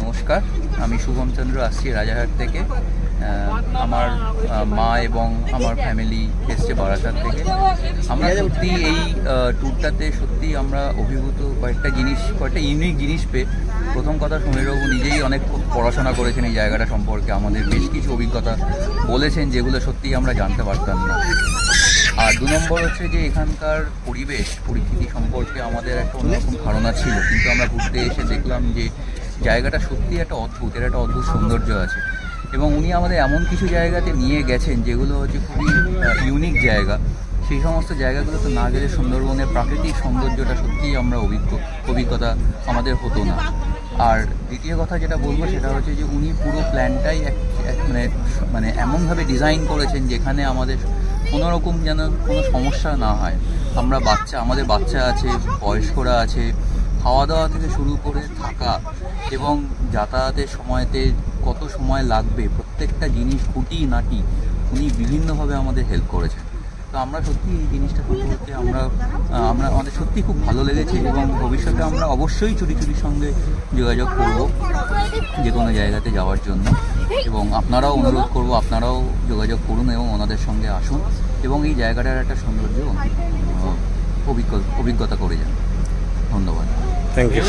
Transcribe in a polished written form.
নমস্কার, আমি শুভম চন্দ্র আসছি রাজারহাট থেকে। আমার মা এবং আমার ফ্যামিলি এসছে বারাসাত থেকে। আমরা সত্যি এই ট্যুরটাতে সত্যি আমরা অভিভূত কয়েকটা ইউনিক জিনিস পেয়ে। প্রথম কথা, সমীরবাবু নিজেই অনেক পড়াশোনা করেছেন এই জায়গাটা সম্পর্কে, আমাদের বেশ কিছু অভিজ্ঞতা বলেছেন যেগুলো সত্যিই আমরা জানতে পারতাম না। আর 2 নম্বর হচ্ছে যে এখানকার পরিস্থিতি সম্পর্কে আমাদের একটা অন্যরকম ধারণা ছিল, কিন্তু আমরা ঘুরতে এসে দেখলাম যে জায়গাটা সত্যিই একটা অদ্ভুত, এর একটা অদ্ভুত সৌন্দর্য আছে। এবং উনি আমাদের এমন কিছু জায়গাতে নিয়ে গেছেন যেগুলো হচ্ছে খুবই ইউনিক জায়গা। সেই সমস্ত জায়গাগুলোতে না গেলে সুন্দরবনের প্রাকৃতিক সৌন্দর্যটা সত্যিই আমরা অভিজ্ঞতা আমাদের হতো না। আর দ্বিতীয় কথা যেটা বলবো সেটা হচ্ছে যে উনি পুরো প্ল্যানটাই মানে এমনভাবে ডিজাইন করেছেন যেখানে আমাদের কোনোরকম যেন কোনো সমস্যা না হয়। আমাদের বাচ্চা আছে, বয়স্করা আছে, খাওয়া দাওয়া থেকে শুরু করে থাকা এবং যাতায়াতের সময়তে কত সময় লাগবে প্রত্যেকটা জিনিস খুঁটিনাটি উনি বিভিন্নভাবে আমাদের হেল্প করেছেন। তো আমরা সত্যি এই জিনিসটা সম্পর্কে আমাদের সত্যি খুব ভালো লেগেছে এবং ভবিষ্যতে আমরা অবশ্যই চুরির সঙ্গে যোগাযোগ করব যে কোনো জায়গাতে যাওয়ার জন্য। এবং আপনারাও অনুরোধ করব, আপনারাও যোগাযোগ করুন এবং ওনাদের সঙ্গে আসুন এবং এই জায়গাটার একটা সৌন্দর্য অভিজ্ঞতা করে যান। ধন্যবাদ। Thank you.